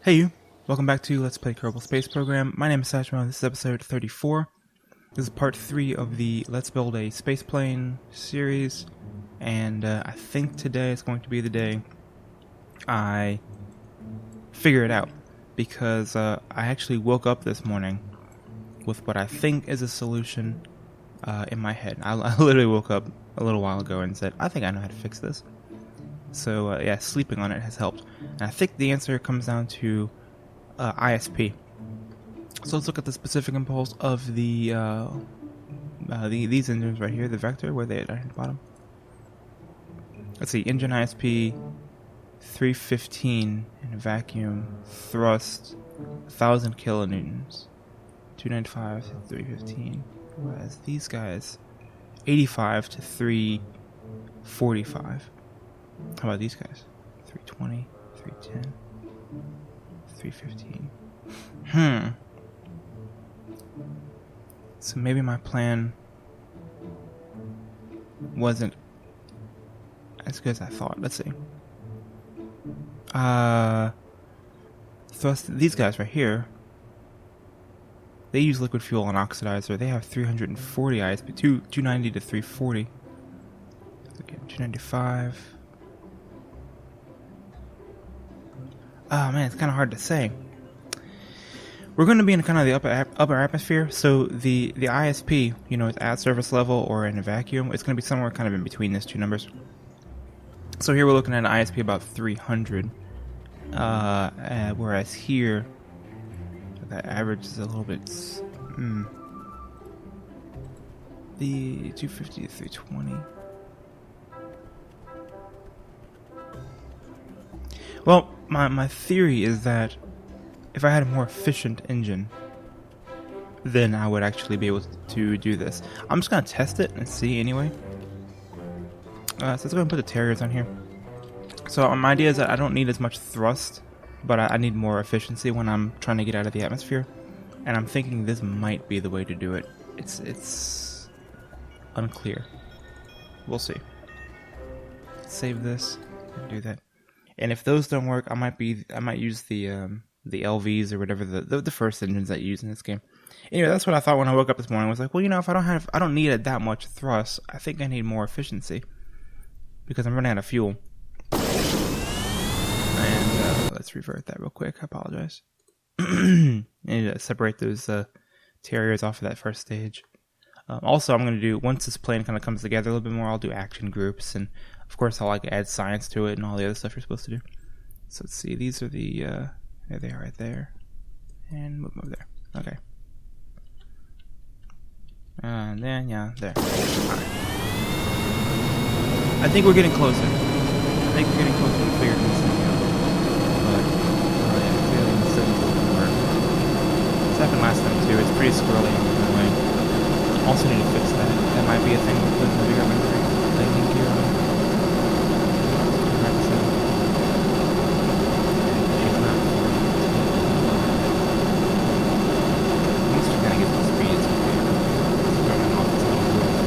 Hey you, welcome back to Let's Play Kerbal Space Program. My name is Herrmann. This is episode 34. This is part 3 of the Let's Build a Spaceplane series, and I think today is going to be the day I figure it out, because I actually woke up this morning with what I think is a solution in my head. I literally woke up a little while ago and said, I think I know how to fix this. So yeah, sleeping on it has helped. And I think the answer comes down to ISP. So let's look at the specific impulse of these engines right here, the vector, where they at the bottom. Let's see, engine ISP 315 in a vacuum, thrust 1000 kilonewtons, 295 to 315. Whereas these guys, 85 to 345. How about these guys? 320, 310, 315. So maybe my plan wasn't as good as I thought. Let's see. Thrust, these guys right here, they use liquid fuel and oxidizer. They have 340 ISP, 290 to 340. Again, 295. Oh man, it's kind of hard to say. We're going to be in kind of the upper atmosphere, so the ISP, you know, it's at surface level or in a vacuum. It's going to be somewhere kind of in between these two numbers. So here we're looking at an ISP about 300, whereas here that average is a little bit. The 250 to 320. Well, my theory is that if I had a more efficient engine, then I would actually be able to do this. I'm just going to test it and see anyway. So let's go and put the Terriers on here. So my idea is that I don't need as much thrust, but I need more efficiency when I'm trying to get out of the atmosphere. And I'm thinking this might be the way to do it. It's unclear. We'll see. Save this and do that. And if those don't work, I might use the LVs or whatever the first engines that you use in this game. Anyway, that's what I thought when I woke up this morning. I was like, well, you know, if I don't need that much thrust, I think I need more efficiency because I'm running out of fuel. And let's revert that real quick. I apologize. I need to separate those Terriers off of that first stage. Also, I'm going to do, once this plane kind of comes together a little bit more, I'll do action groups, and of course I'll like add science to it and all the other stuff you're supposed to do. So let's see, these are the, there they are right there, and move them over there. Okay. And then, yeah, there. Alright. I think we're getting closer. To figuring this thing out. But, yeah, clearly the signals doesn't work. This happened last time too, it's pretty squirrely anyway. Also need to fix that. That might be a thing with the bigger landing gear on. She's not. Once we kind of get the speed, it's okay. Starting off its own growth.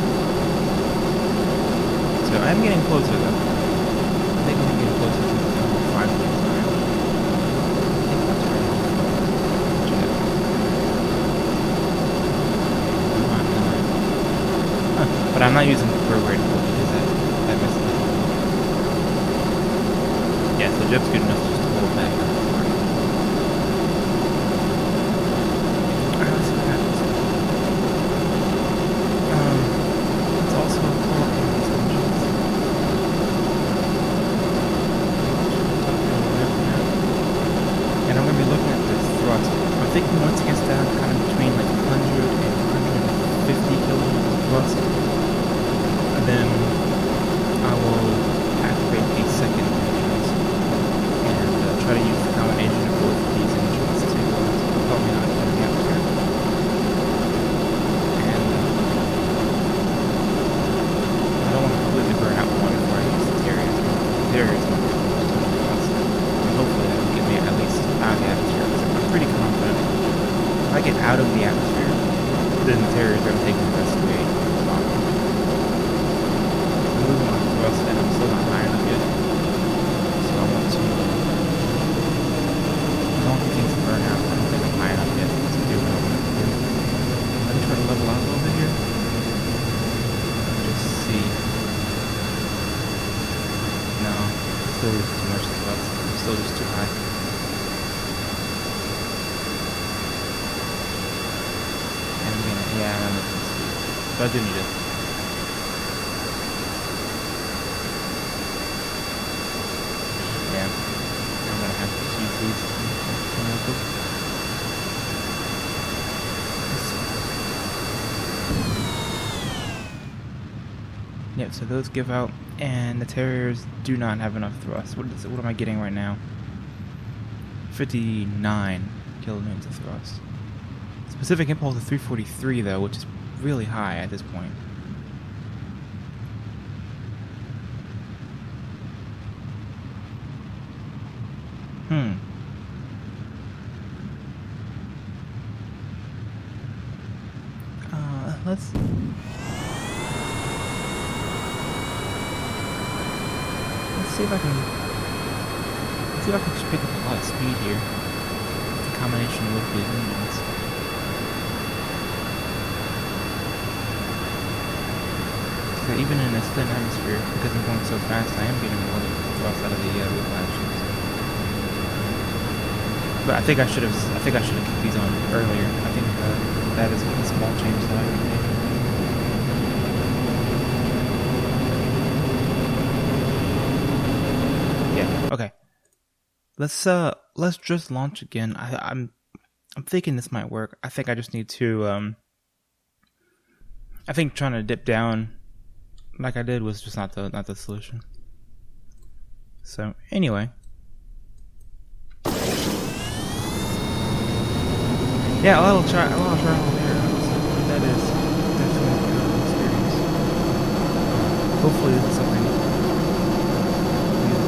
So I'm getting closer though. I think I'm getting closer to the 5 minutes. But I'm not using the probe rate because that messes it up. Yeah, so Jeb's good enough just to hold back. Alright, let's see what happens. It's also important in these engines. And I'm going to be looking at this thrust. I'm thinking once it gets down kind of between like 100 and 150 kilograms thrust, then I will activate the second engines and try to use the combination of both of these engines to help me out in the atmosphere. And I don't want to completely burn out one before I use the Terriers. The Terriers might be and hopefully that will get me at least out of the atmosphere. I'm pretty confident if I get out of the atmosphere, then the Terriers are going to take the rest of the way. And I'm still not high enough yet, so I want to burn out. I don't think I'm high enough yet to do what I want to do. Let me try to level out a little bit here. Just see. No, still losing too much thrust. I'm still just too high. And I'm gonna, yeah, I'm losing speed. So I do need it. Yeah, I'm gonna have to use these. Yep, so those give out, and the Terriers do not have enough thrust. What am I getting right now? 59 kilonewtons of thrust. Specific impulse of 343 though, which is really high at this point. Let's see if I can just pick up a lot of speed here. The combination with the engines. So even in this thin atmosphere, because I'm going so fast, I am getting a lot of thrust out of the whiplashes. But I think I should have kicked these on earlier. I think that is a small change that I can make. Yeah. Okay. Let's just launch again. I'm thinking this might work. I think I just need to I think trying to dip down like I did was just not the solution. So anyway. Yeah, a lot of trial and error. That is definitely a good experience. Hopefully this is something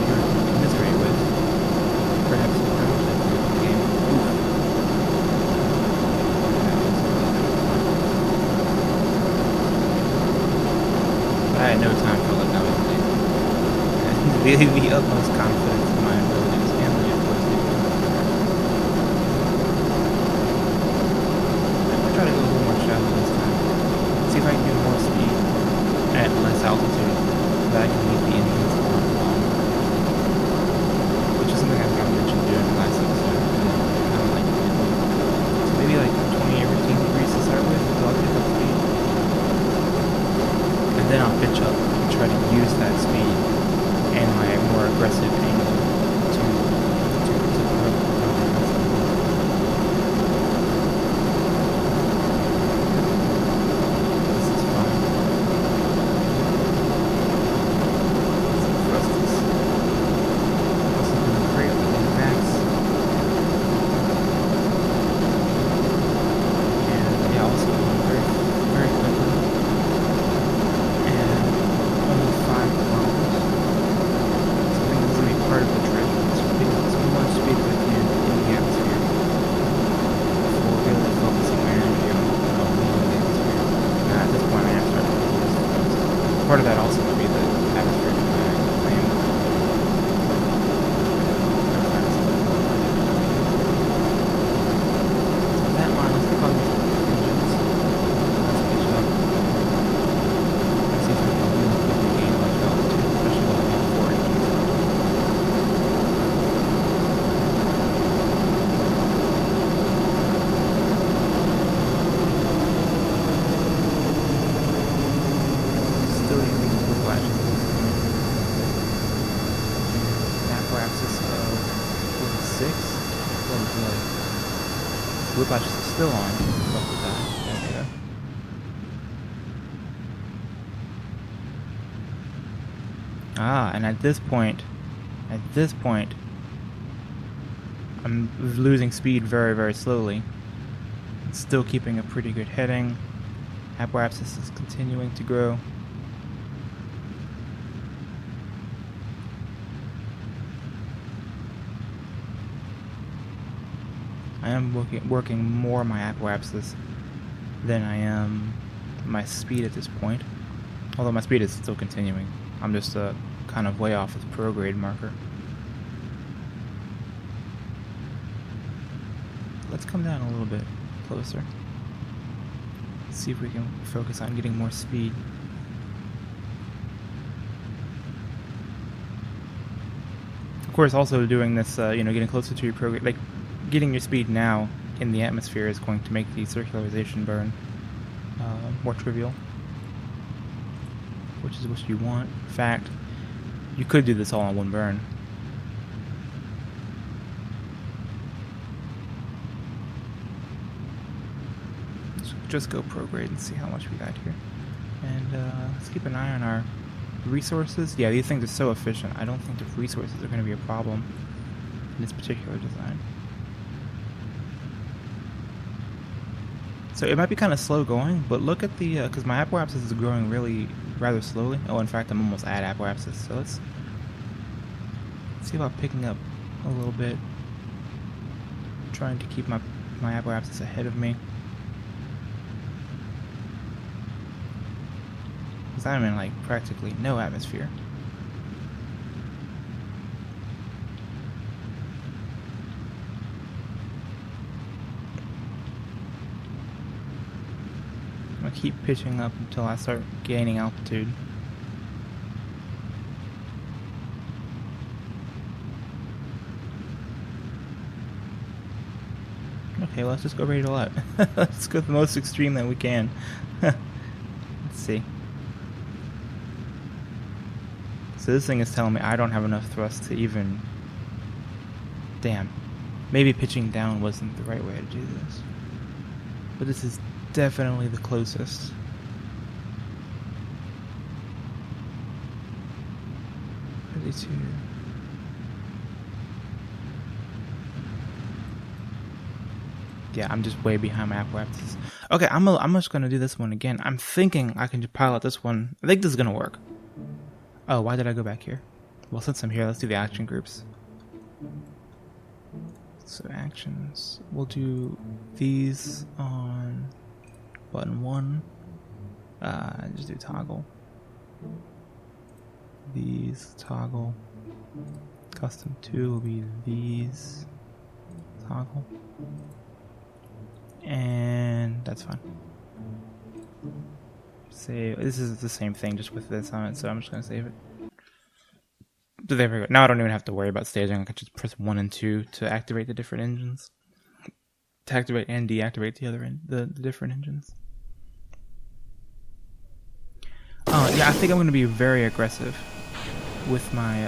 you're commiserate with. Perhaps you know that the game. But I had no time for letting that was the utmost confidence in my abilities and the try to go a little more shallow this time. See if I can get more speed at less altitude that I can leave the engines on longer. Which is something I think I mentioned during the last episode. I don't like it. So maybe like 20 or 15 degrees to start with until I pick up speed. And then I'll pitch up and try to use that speed and my more aggressive angle to part of that also would be the atmosphere plane. So that line, let's pick on these engines. Let's pitch up. Let's see if we can really quickly gain much altitude, especially while we have 4 engines. Whiplash is still on. There we go. And at this point, I'm losing speed very, very slowly. It's still keeping a pretty good heading. Apparatus is continuing to grow. I am working more my apparatus than I am my speed at this point. Although my speed is still continuing. I'm just kind of way off the prograde marker. let's come down a little bit closer. See if we can focus on getting more speed. Of course, also doing this, getting closer to your program, like getting your speed now in the atmosphere is going to make the circularization burn more trivial, which is what you want. In fact, you could do this all in one burn. Just go prograde and see how much we got here. And let's keep an eye on our resources. Yeah, these things are so efficient. I don't think the resources are going to be a problem in this particular design. So it might be kind of slow going, but look at the, because my apoapsis is growing rather slowly. Oh, in fact, I'm almost at apoapsis, so let's see about picking up a little bit. Trying to keep my apoapsis ahead of me. Because I'm in, like, practically no atmosphere. I'm gonna keep pitching up until I start gaining altitude. Okay, let's just go radial out. Let's go the most extreme that we can. Let's see. So this thing is telling me I don't have enough thrust to even... Damn. Maybe pitching down wasn't the right way to do this. But this is definitely the closest. Pt.3. Yeah, I'm just way behind my apoapsis. Okay, I'm just gonna do this one again. I'm thinking I can just pilot this one. I think this is gonna work. Oh, why did I go back here? Well, since I'm here, let's do the action groups. So actions, we'll do these on button 1. Just do toggle. These toggle. Custom 2 will be these toggle. And that's fine. Save. This is the same thing, just with this on it, so I'm just gonna save it. So there we go. Now I don't even have to worry about staging. I can just press 1 and 2 to activate the different engines. To activate and deactivate the different engines. Yeah, I think I'm gonna be very aggressive with my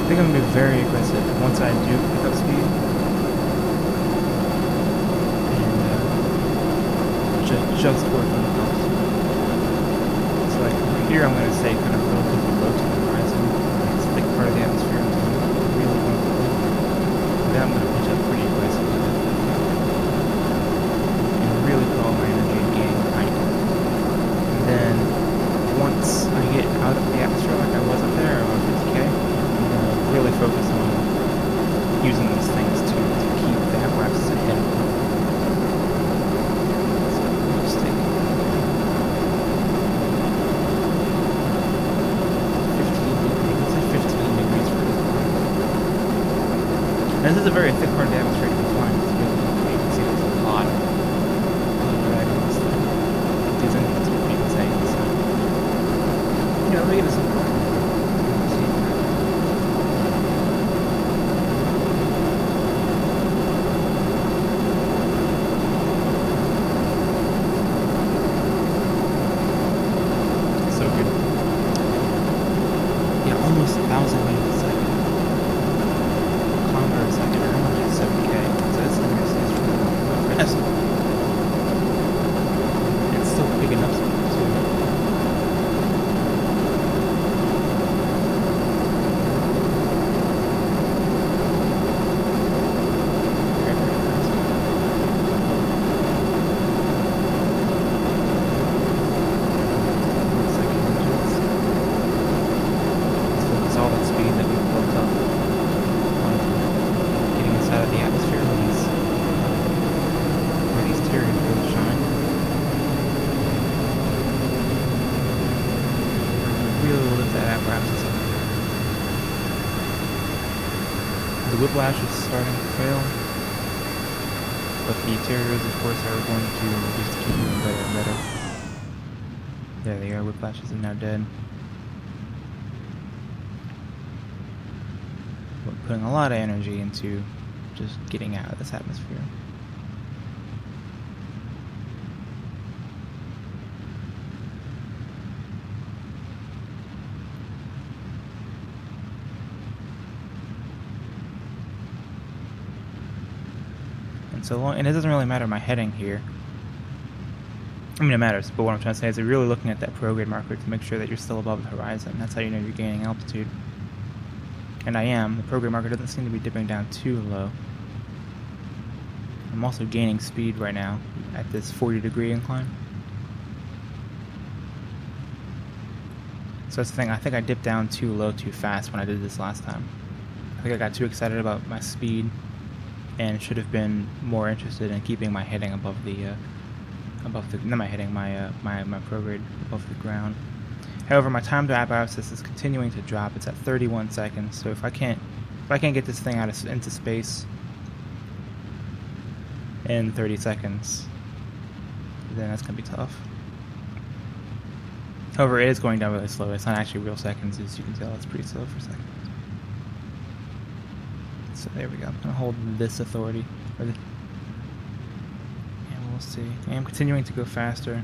I think I'm going to be very aggressive once I do pick up speed. And just work on the coast. So like over here I'm going to stay kind of relatively low to the horizon. It's a thick part of the atmosphere until I'm really comfortable. And then I'm going to pitch up pretty aggressively. And really put all my energy in gaining height. And then once I get out of the atmosphere like I was up there, around 50k, really focus on using these things to keep the apoapsis ahead of them. So we'll just take 15 degrees for this one. And this is a very thick part of the atmosphere to be flying. It's really, you can see there's a lot of drag on this thing. These engines are pretty insane, so let me get this in. The whiplash is starting to fail, but the terriers, of course, are going to just keep doing better and better. There they are. Whiplash is now dead. We're putting a lot of energy into just getting out of this atmosphere. And so long, and it doesn't really matter my heading here. I mean, it matters, but what I'm trying to say is you're really looking at that prograde marker to make sure that you're still above the horizon. That's how you know you're gaining altitude. And I am. The prograde marker doesn't seem to be dipping down too low. I'm also gaining speed right now at this 40-degree incline. So that's the thing. I think I dipped down too low too fast when I did this last time. I think I got too excited about my speed and should have been more interested in keeping my heading above the not my heading, my prograde above the ground. However, my time to apoapsis is continuing to drop. It's at 31 seconds. So if I can't get this thing into space in 30 seconds, then that's gonna be tough. However, it is going down really slow. It's not actually real seconds, as you can tell. It's pretty slow for seconds. So there we go. I'm gonna hold this authority, and we'll see. I am continuing to go faster.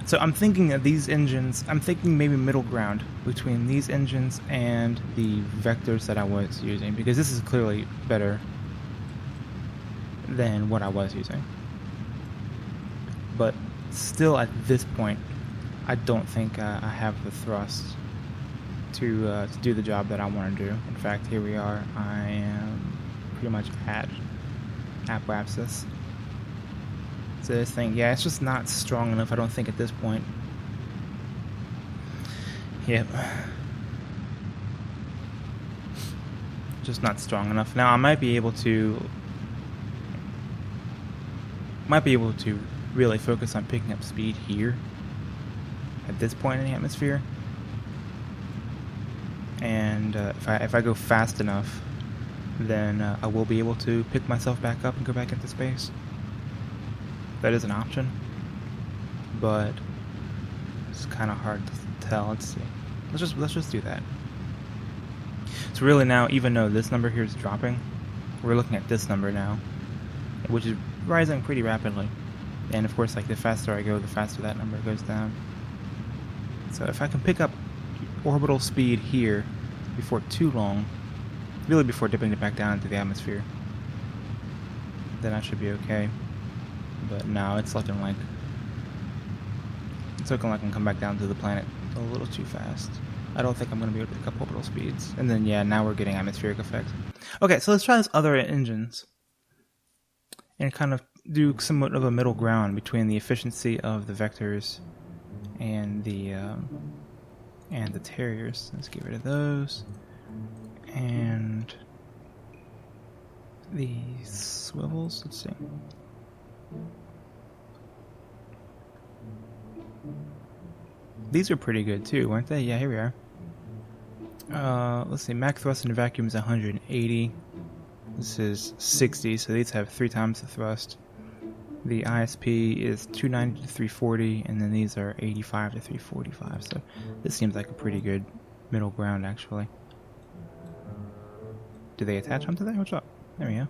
So I'm thinking that these engines, I'm thinking maybe middle ground between these engines and the vectors that I was using, because this is clearly better than what I was using. But still at this point, I don't think I have the thrust to do the job that I want to do. In fact, here we are. I am pretty much at apoapsis. So this thing, yeah, it's just not strong enough, I don't think, at this point. Yep. Just not strong enough. Now I might be able to really focus on picking up speed here at this point in the atmosphere. And if I go fast enough, then I will be able to pick myself back up and go back into space. That is an option, but it's kind of hard to tell. Let's see. Let's just do that. So really now, even though this number here is dropping, we're looking at this number now, which is rising pretty rapidly. And of course, like, the faster I go, the faster that number goes down. So if I can pick up orbital speed here before too long, really before dipping it back down into the atmosphere, then I should be okay. But now it's looking like I can come back down to the planet a little too fast. I don't think I'm going to be able to pick up orbital speeds. And then, yeah, now we're getting atmospheric effects. Okay, so let's try this other engines and kind of do somewhat of a middle ground between the efficiency of the vectors and the terriers. Let's get rid of those. And the swivels, let's see. These are pretty good too, weren't they? Yeah, here we are. Let's see, Mach thrust in a vacuum is 180. This is 60, so these have 3 times the thrust. The ISP is 290 to 340, and then these are 85 to 345. So this seems like a pretty good middle ground, actually. Do they attach onto that? What's up? There we go.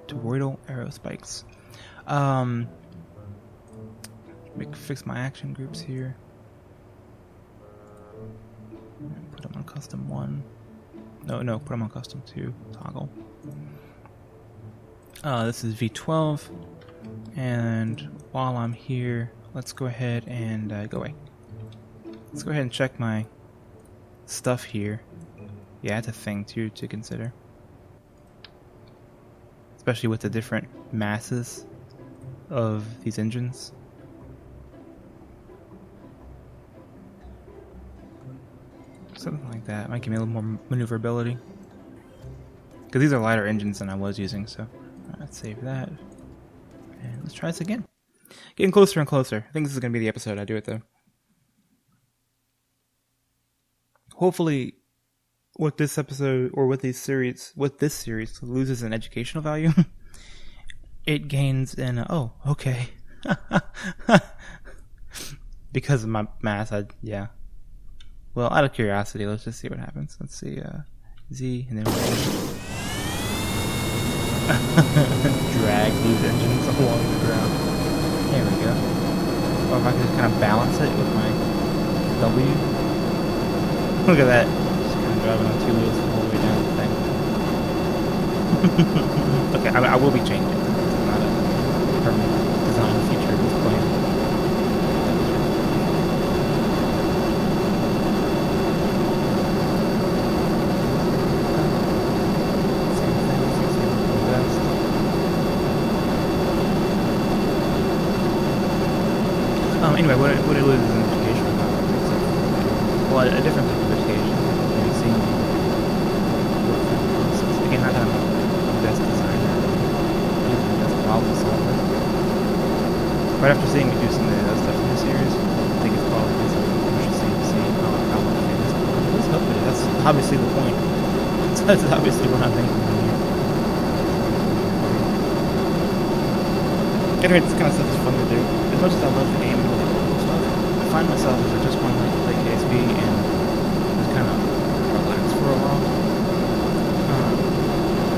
Toroidal arrow spikes. Fix my action groups here. Put them on custom 1. No, put them on custom 2. Toggle. This is V12. And while I'm here, let's go ahead and go away. Let's go ahead and check my stuff here. Yeah, it's a thing too to consider. Especially with the different masses of these engines. Something like that might give me a little more maneuverability. Because these are lighter engines than I was using, so let's save that. And let's try this again. Getting closer and closer. I think this is going to be the episode I do it though. hopefully what this episode or with this series loses in educational value, it gains in oh, okay. Because of my mass, yeah. Well, out of curiosity, let's just see what happens. Let's see, Z, and then drag these engines along the ground. There we go. Or if I can just kind of balance it with my W. Look at that. Just kind of driving on 2 wheels the whole way down the thing. Okay, I will be changing. It's not a permanent design feature of this plane. Anyway, what it was is an education about, well, a different type of education. Maybe seeing work through the process. Again, not that I'm the best designer, even the best problem solver. Right after seeing me do some of the other stuff in this series, I think it's probably just interesting to see how much famous it is. Let's hope it is. That's obviously the point. That's obviously what I'm thinking here. Anyway, this kind of stuff is fun to do. As much as I love the game and all the cool stuff, I find myself if I just want to play KSB and just kind of relax for a while.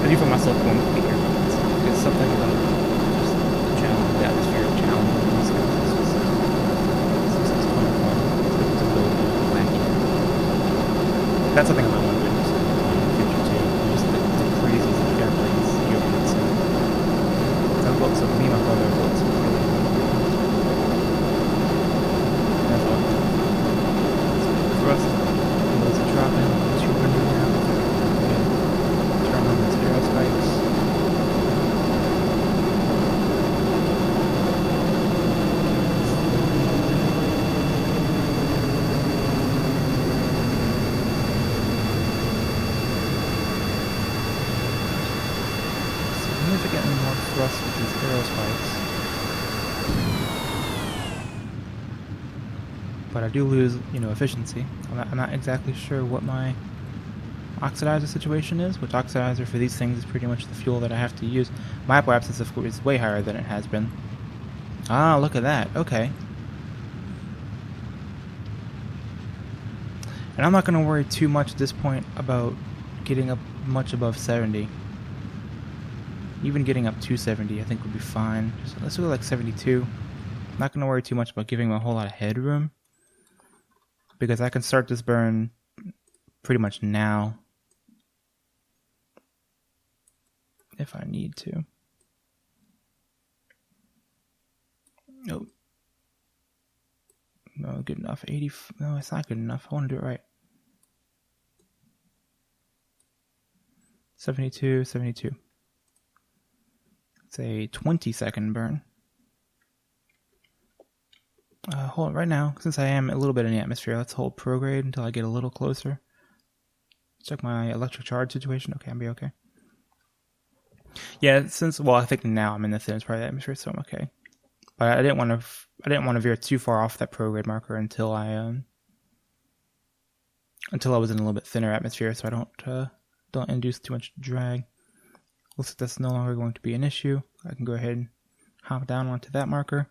I do find myself going to the earbuds. It's something about just the challenge, the atmosphere of challenge and these guys. It's just kind of fun to build wacky. That's something I might want to do in the future too. Just the crazies of airplanes, earbuds. So I've built some, me and my brother built some really thrust, those are dropping, those are running now. Turn on those aero spikes. Significantly more thrust with these aero spikes. But I do lose, efficiency. I'm not exactly sure what my oxidizer situation is, which oxidizer for these things is pretty much the fuel that I have to use. My apoapsis, of course, is way higher than it has been. Ah, look at that. Okay. And I'm not going to worry too much at this point about getting up much above 70. Even getting up to 70, I think would be fine. Just, let's go like 72. Not going to worry too much about giving them a whole lot of headroom, because I can start this burn pretty much now if I need to. Nope. No, good enough. 80. No, it's not good enough. I want to do it right. 72, 72. It's a 20-second burn. Hold on, right now, since I am a little bit in the atmosphere, let's hold prograde until I get a little closer. Check my electric charge situation. Okay, I'll be okay. Yeah, I think now I'm in the thinnest part of the atmosphere, so I'm okay. But I didn't want to veer too far off that prograde marker until I was in a little bit thinner atmosphere, so I don't induce too much drag. Looks like that's no longer going to be an issue. I can go ahead and hop down onto that marker.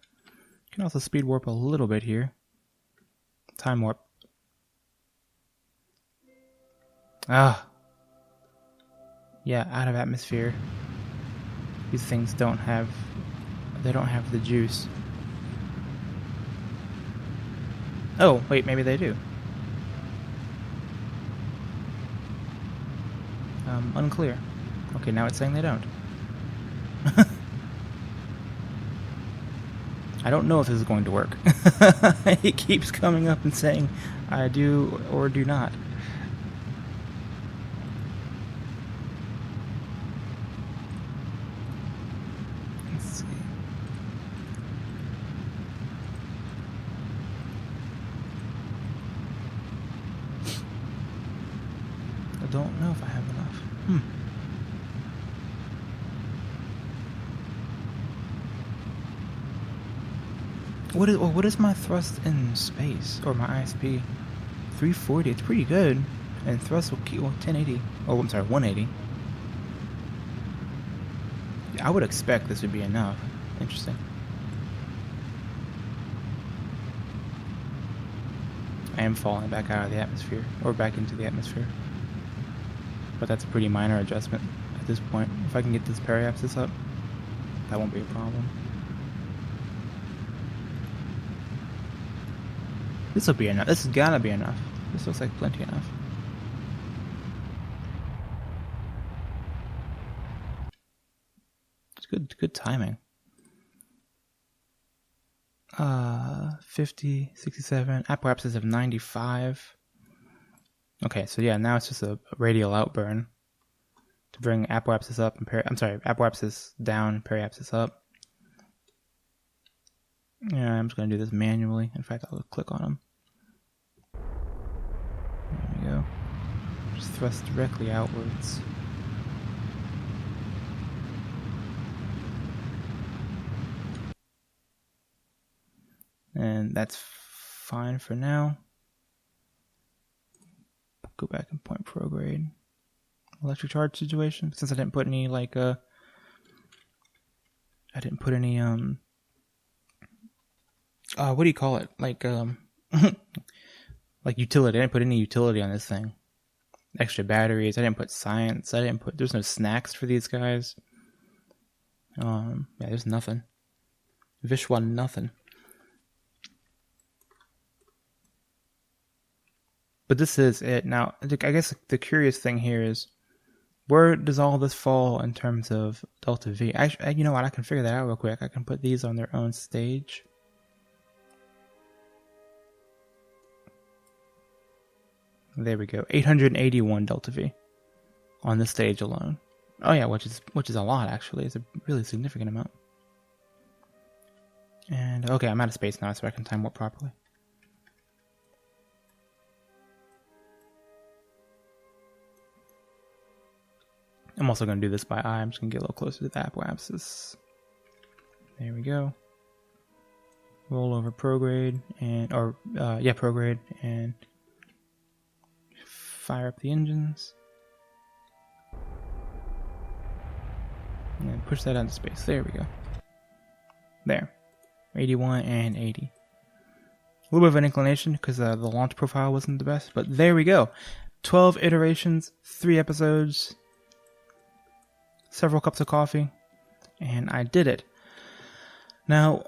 Can also speed warp a little bit here. Time warp. Yeah, out of atmosphere. These things don't have the juice. Oh, wait, maybe they do. Unclear. Okay, now it's saying they don't. I don't know if this is going to work. It keeps coming up and saying I do or do not. Let's see. I don't know if I have enough. What is my thrust in space, or my ISP? 3 340. It's pretty good. And thrust will keep 1080. Oh, I'm sorry, 180. I would expect this would be enough. Interesting. I am falling back out of the atmosphere, or back into the atmosphere. But that's a pretty minor adjustment at this point. If I can get this periapsis up, that won't be a problem. This will be enough. This has gotta be enough. This looks like plenty enough. It's good timing. 50, 67, apoapsis of 95. Okay, so yeah, now it's just a radial outburn to bring apoapsis up and apoapsis down, periapsis up. Yeah, I'm just gonna do this manually. In fact, I'll click on them. There we go. Just thrust directly outwards. And that's fine for now. Go back and point prograde. Electric charge situation. Since I didn't put any what do you call it? Like utility. I didn't put any utility on this thing. Extra batteries. I didn't put science. There's no snacks for these guys. Yeah, there's nothing. Vishwa nothing. But this is it. Now, I guess the curious thing here is, where does all this fall in terms of delta V? Actually, you know what? I can figure that out real quick. I can put these on their own stage. There we go. 881 delta V on this stage alone. Oh yeah, which is a lot actually. It's a really significant amount. And okay, I'm out of space now, so I can time warp properly. I'm also going to do this by eye. I'm just going to get a little closer to the apoapsis. There we go. Roll over prograde prograde and fire up the engines. And then push that out into space. There we go. There. 81 and 80. A little bit of an inclination because the launch profile wasn't the best, but there we go. 12 iterations, 3 episodes, several cups of coffee, and I did it. Now,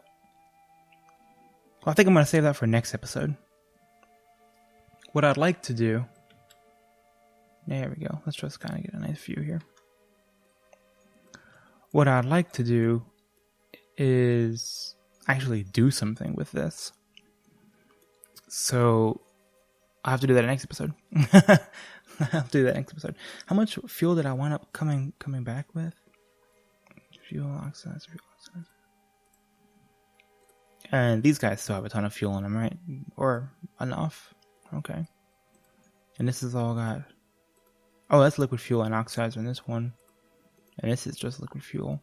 I think I'm going to save that for next episode. What I'd like to do... There we go. Let's just kind of get a nice view here. What I'd like to do is actually do something with this. So, I'll have to do that next episode. I'll do that next episode. How much fuel did I wind up coming back with? Fuel oxidizer. And these guys still have a ton of fuel in them, right? Or enough. Okay. And this is all got... Oh, that's liquid fuel and oxidizer in this one. And this is just liquid fuel.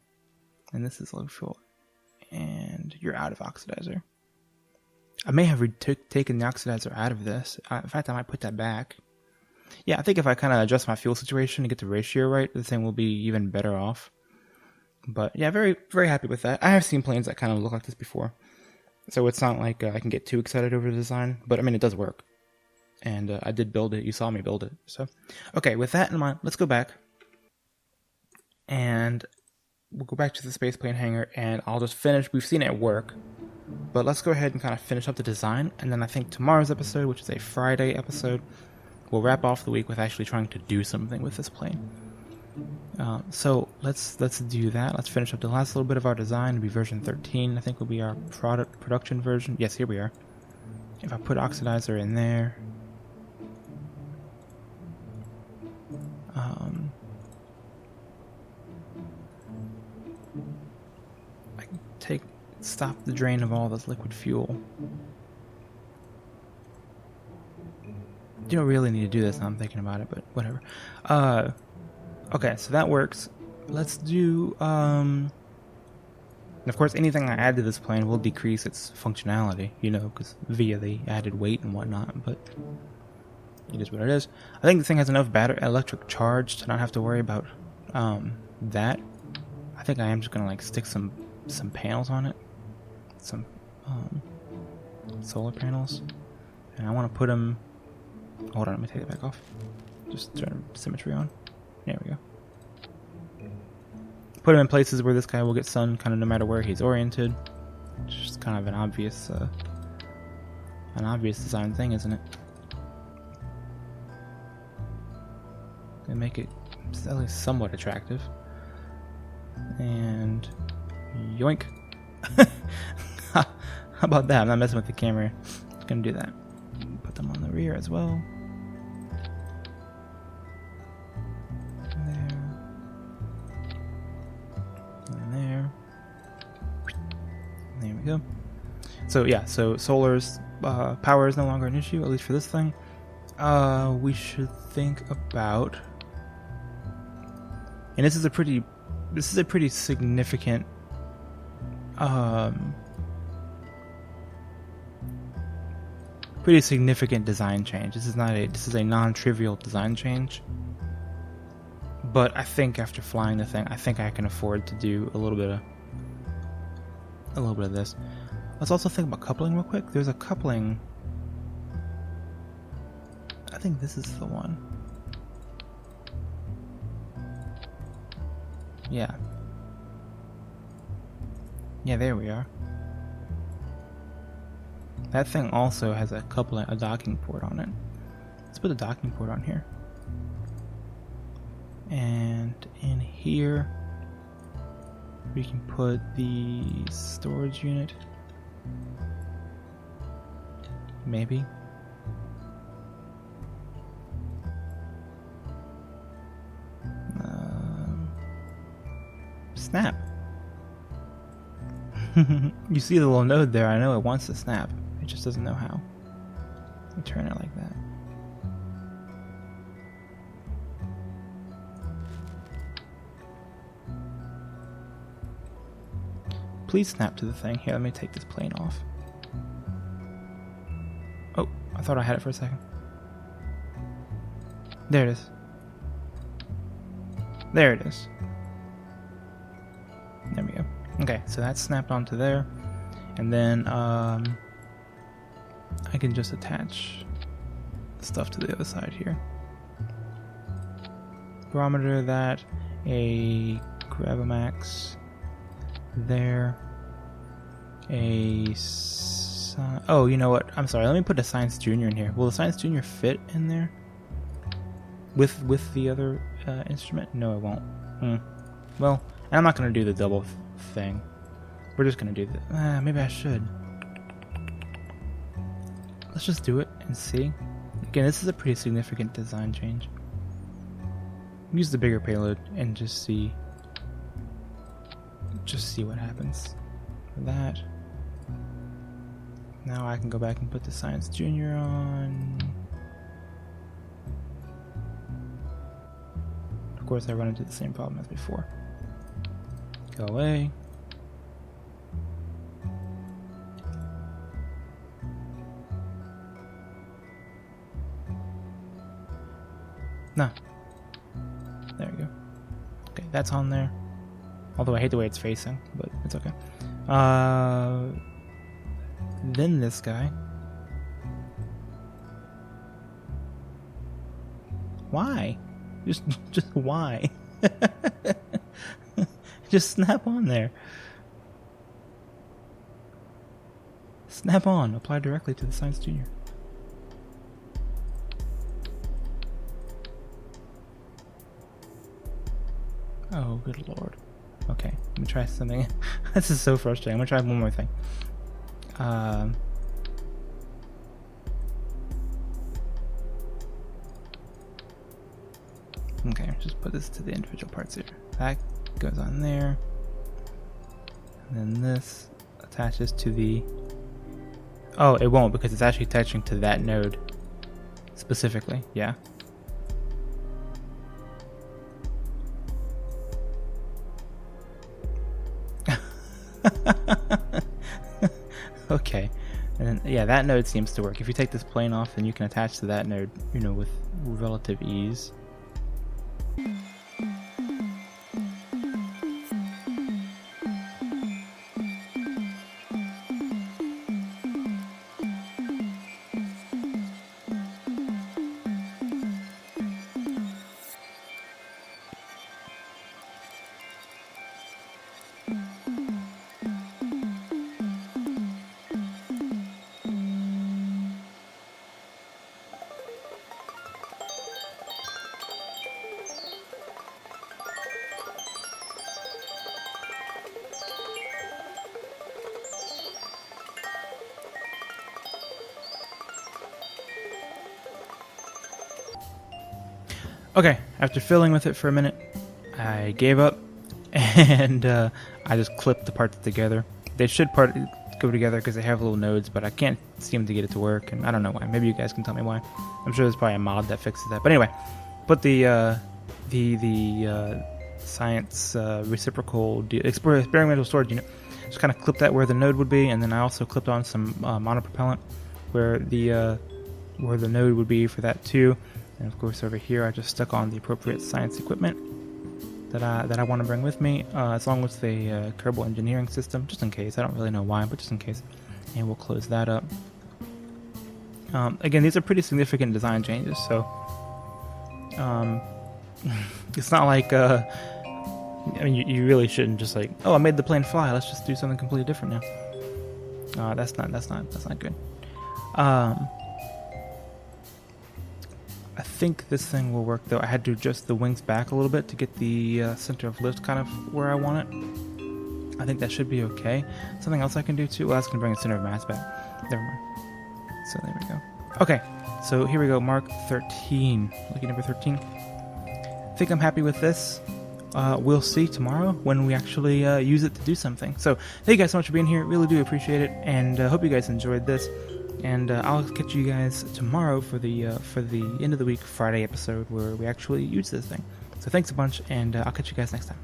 And this is liquid fuel. And you're out of oxidizer. I may have taken the oxidizer out of this. In fact, I might put that back. Yeah, I think if I kind of adjust my fuel situation to get the ratio right, the thing will be even better off. But yeah, very, very happy with that. I have seen planes that kind of look like this before. So it's not like I can get too excited over the design. But I mean, it does work. And I did build it. You saw me build it. So, okay, with that in mind, let's go back. And we'll go back to the Spaceplane hangar and I'll just finish. We've seen it work. But let's go ahead and kind of finish up the design. And then I think tomorrow's episode, which is a Friday episode, we'll wrap off the week with actually trying to do something with this plane. So let's do that. Let's finish up the last little bit of our design. It'll be version 13. I think will be our production version. Yes, here we are. If I put oxidizer in there, I can stop the drain of all this liquid fuel. You don't really need to do this now I'm thinking about it, but whatever. Okay, so that works. Let's do, and of course anything I add to this plane will decrease its functionality, you know, because via the added weight and whatnot, but it is what it is. I think this thing has enough battery electric charge to not have to worry about that. I think I am just gonna like stick some panels on it, some solar panels, and I want to put them. Hold on, let me take it back off. Just turn symmetry on. There we go. Put them in places where this guy will get sun, kind of no matter where he's oriented. It's just kind of an obvious design thing, isn't it? And make it at least somewhat attractive. And yoink! How about that? I'm not messing with the camera. Just gonna do that. Put them on the rear as well. There we go. So yeah, so solar's power is no longer an issue, at least for this thing. We should think about, and this is a pretty significant design change. This is a non-trivial design change. But I think after flying the thing, I think I can afford to do a little bit of this. Let's also think about coupling real quick. There's a coupling. I think this is the one. Yeah. Yeah, there we are. That thing also has a docking port on it. Let's put a docking port on here. And in here, we can put the storage unit. Maybe. Snap. You see the little node there. I know it wants to snap. It just doesn't know how. Let me turn it like that. Please snap to the thing. Here, let me take this plane off. Oh, I thought I had it for a second. There it is. There it is. There we go. Okay, so that's snapped onto there. And then I can just attach stuff to the other side here. Barometer, that, a Gravamax there, oh, you know what? I'm sorry. Let me put a Science Junior in here. Will the Science Junior fit in there with the other instrument? No, it won't. Well, and I'm not going to do the double thing. We're just going to do the... maybe I should. Let's just do it and see. Again, this is a pretty significant design change. Use the bigger payload and just see what happens. For that. Now I can go back and put the Science Junior on. Of course, I run into the same problem as before. Go away. No. There we go. Okay, that's on there. Although I hate the way it's facing, but it's okay. Then this guy. Why? Just why? Just snap on there. Snap on. Apply directly to the Science Junior. Oh, good lord. Okay, let me try something. This is so frustrating. I'm gonna try one more thing. Okay, just put this to the individual parts here. That goes on there. And then this attaches to the... Oh, it won't because it's actually attaching to that node specifically. Yeah. Okay. And then, yeah, that node seems to work. If you take this plane off, then you can attach to that node, you know, with relative ease. Okay, after fiddling with it for a minute, I gave up, and I just clipped the parts together. They should go together because they have little nodes, but I can't seem to get it to work, and I don't know why. Maybe you guys can tell me why. I'm sure there's probably a mod that fixes that. But anyway, put the science reciprocal experimental storage unit. Just kind of clip that where the node would be, and then I also clipped on some monopropellant where the node would be for that too. And of course over here I just stuck on the appropriate science equipment that I want to bring with me, as long as the Kerbal engineering system, just in case. I don't really know why, but just in case. And we'll close that up. Again, these are pretty significant design changes, so it's not like I mean, you really shouldn't just like, oh, I made the plane fly, let's just do something completely different now. That's not good. I think this thing will work, though. I had to adjust the wings back a little bit to get the center of lift kind of where I want it. I think that should be okay. Something else I can do too? Well, that's going to bring the center of mass back. Never mind. So there we go. Okay, so here we go. Mark 13. Lucky number 13. I think I'm happy with this. We'll see tomorrow when we actually use it to do something. So thank you guys so much for being here. Really do appreciate it, and hope you guys enjoyed this. And I'll catch you guys tomorrow for the end of the week Friday episode where we actually use this thing. So thanks a bunch, and I'll catch you guys next time.